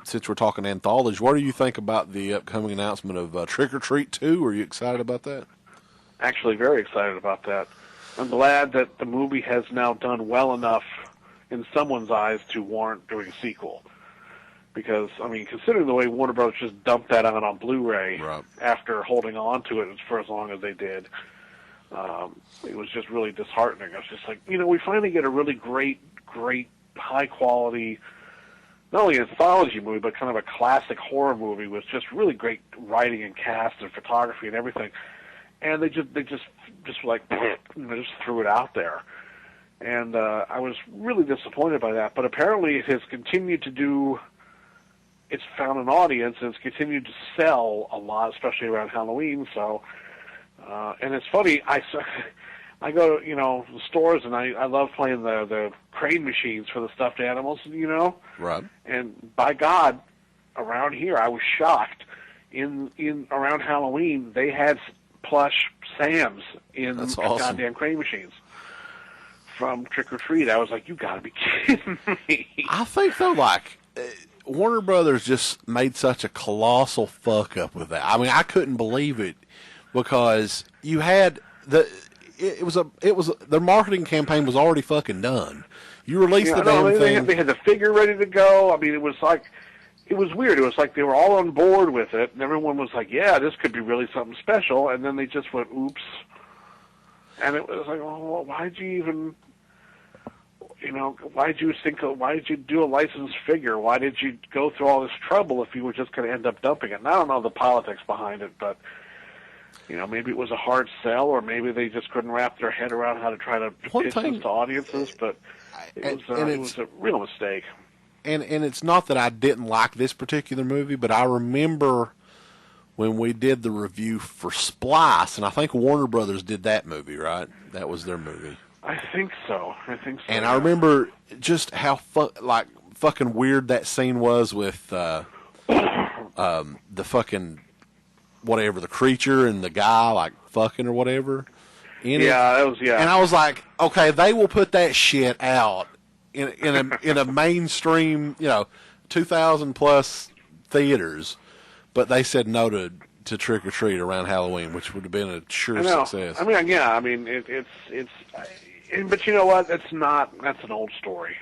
since we're talking anthology, what do you think about the upcoming announcement of Trick or Treat 2? Are you excited about that? Actually, very excited about that. I'm glad that the movie has now done well enough in someone's eyes to warrant doing a sequel. Because, I mean, considering the way Warner Bros. Just dumped that out on Blu-ray after holding on to it for as long as they did, it was just really disheartening. I was just like, we finally get a really great, high-quality, not only anthology movie, but kind of a classic horror movie with just really great writing and cast and photography and everything. And they just like, just threw it out there. And I was really disappointed by that. But apparently it has continued to do... It's found an audience, and it's continued to sell a lot, especially around Halloween. So, and it's funny, I go to, the stores, and I love playing the crane machines for the stuffed animals, Right. And by God, around here, I was shocked. In around Halloween, they had plush Sams in goddamn crane machines from Trick or Treat. I was like, you gotta be kidding me. I think, though, Warner Brothers just made such a colossal fuck up with that. I mean, I couldn't believe it because you had their marketing campaign was already fucking done. You released the damn thing. They had the figure ready to go. I mean, it was weird. It was like they were all on board with it, and everyone was like, "Yeah, this could be really something special." And then they just went, "Oops," and it was like, "Oh, why'd you even?" Why did you do a licensed figure? Why did you go through all this trouble if you were just going to end up dumping it? And I don't know the politics behind it, but, maybe it was a hard sell, or maybe they just couldn't wrap their head around how to try to pitch this to audiences, but it was a real mistake. And it's not that I didn't like this particular movie, but I remember when we did the review for Splice, and I think Warner Brothers did that movie, right? That was their movie. I think so. And I remember just how fucking weird that scene was with the fucking whatever, the creature and the guy fucking or whatever. That was. And I was like, okay, they will put that shit out in a mainstream, 2,000 plus theaters, but they said no to Trick or Treat around Halloween, which would have been a sure success. I mean, it's. But you know what? That's an old story.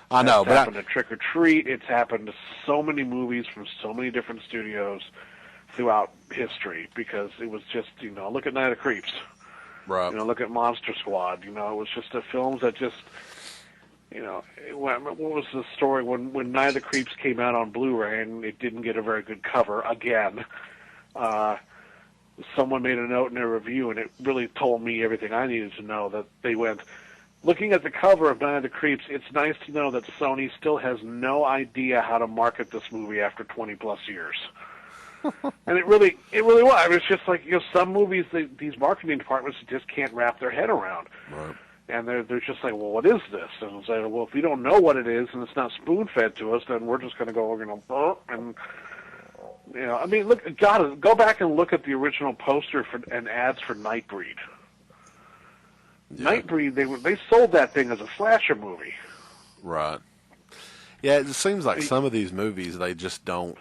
I know, but happened to Trick or Treat. It's happened to so many movies from so many different studios throughout history because it was just, look at Night of the Creeps. Right. Look at Monster Squad. It was just the films that just, what was the story when Night of the Creeps came out on Blu-ray and it didn't get a very good cover again. Someone made a note in their review, and it really told me everything I needed to know, that they went, looking at the cover of Night of the Creeps, it's nice to know that Sony still has no idea how to market this movie after 20-plus years. And it really was. I mean, it's just like, some movies, these marketing departments just can't wrap their head around. Right. And they're just like, well, what is this? And it's like, well, if we don't know what it is and it's not spoon-fed to us, then we're just going to go, and... I mean, go back and look at the original poster and ads for Nightbreed. Yeah. Nightbreed, they sold that thing as a slasher movie. Right. Yeah, it seems like some of these movies, they just don't.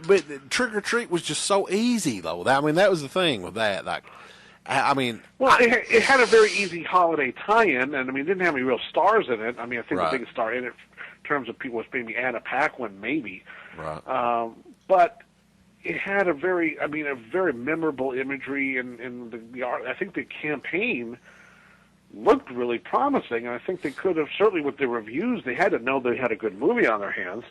But Trick or Treat was just so easy, though. I mean, that was the thing with that. It had a very easy holiday tie-in, and I mean, it didn't have any real stars in it. I mean, I think the biggest star in it, in terms of people, was maybe Anna Paquin, maybe. Right. But it had a very memorable imagery, and the art. I think the campaign looked really promising, and I think they could have, certainly with the reviews, they had to know they had a good movie on their hands.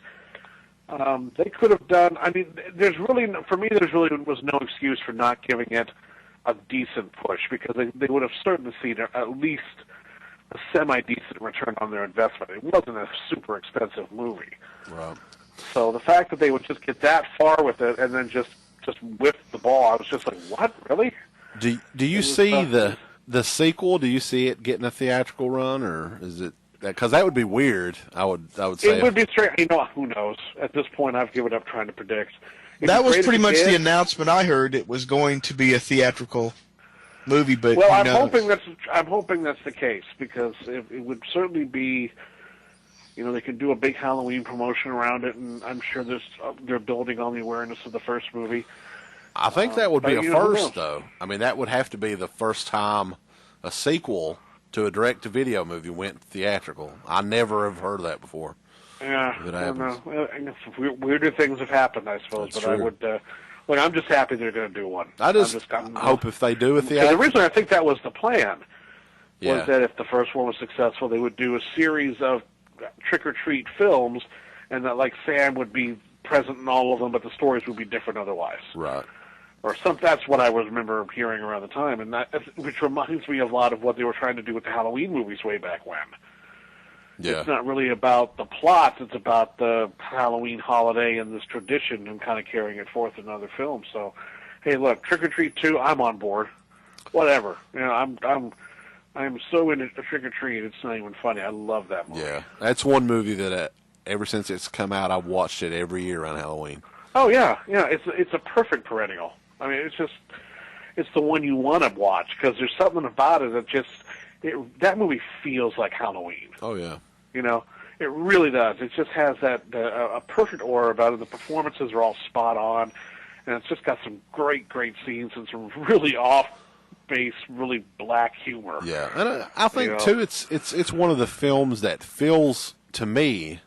They could have done. I mean, there really was no excuse for not giving it a decent push, because they would have certainly seen at least a semi-decent return on their investment. It wasn't a super expensive movie. Right. So the fact that they would just get that far with it and then just whiff the ball, I was just like, what, really? Do you see the sequel? Do you see it getting a theatrical run, or is it? Because that would be weird. I would say it would be strange. Who knows? At this point, I've given up trying to predict. That was pretty much the announcement I heard. It was going to be a theatrical movie, but I'm hoping that's the case, because it would certainly be You know, they can do a big Halloween promotion around it, and I'm sure they're building on the awareness of the first movie. I think that would be but, a you know, who knows? first, though. I mean, that would have to be the first time a sequel to a direct-to-video movie went theatrical. I never have heard of that before. Yeah, If it I don't happens. know. I guess weirder things have happened, I suppose. That's but I true. would. Look, I'm just happy they're going to do one. I just I'm hope if they do a Because theatrical... originally, I think that was the plan. Yeah. Was that if the first one was successful, they would do a series of trick or treat films, and that like Sam would be present in all of them, but the stories would be different otherwise. Right. Or some. That's what I remember hearing around the time, and which reminds me of a lot of what they were trying to do with the Halloween movies way back when. Yeah. It's not really about the plot; it's about the Halloween holiday and this tradition, and kind of carrying it forth in other films. So, hey, look, Trick or Treat 2, I'm on board. Whatever, you know, I'm so into Trick or Treat, it's not even funny. I love that movie. Yeah. That's one movie that ever since it's come out, I've watched it every year around Halloween. Oh yeah, yeah. It's a perfect perennial. I mean, it's the one you want to watch because there's something about it that that movie feels like Halloween. Oh, yeah. You know, it really does. It just has that a perfect aura about it. The performances are all spot on, and it's just got some great scenes and some really off-base, really black humor. Yeah, and I think, You know? too, it's one of the films that feels, to me,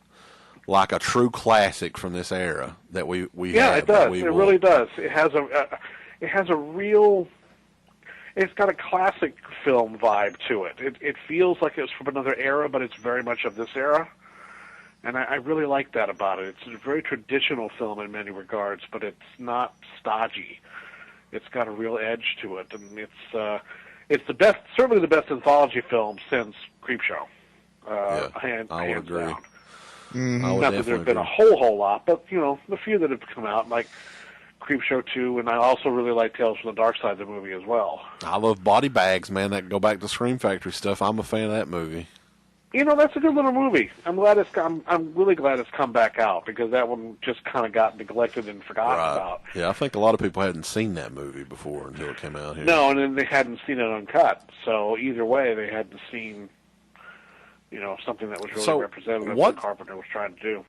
like a true classic from this era that we Yeah, have. it does. That we It will- really does. It has a real. It's got a classic film vibe to it. It feels like it's from another era, but it's very much of this era. And I really like that about it. It's a very traditional film in many regards, but it's not stodgy. It's got a real edge to it, and it's the best, certainly the best anthology film since Creepshow. Hands I would agree. down. I would Not that there's definitely been a agree. whole lot, but you know, the few that have come out, like Creepshow 2, and I also really like Tales from the Dark Side, the movie as well. I love Body Bags, man. That go back to Scream Factory stuff. I'm a fan of that movie. You know, that's a good little movie. I'm really glad it's come back out because that one just kind of got neglected and forgotten about. Yeah, I think a lot of people hadn't seen that movie before until it came out here. No, and then they hadn't seen it uncut. So either way, they hadn't seen, you know, something that was really So representative of what- what Carpenter was trying to do.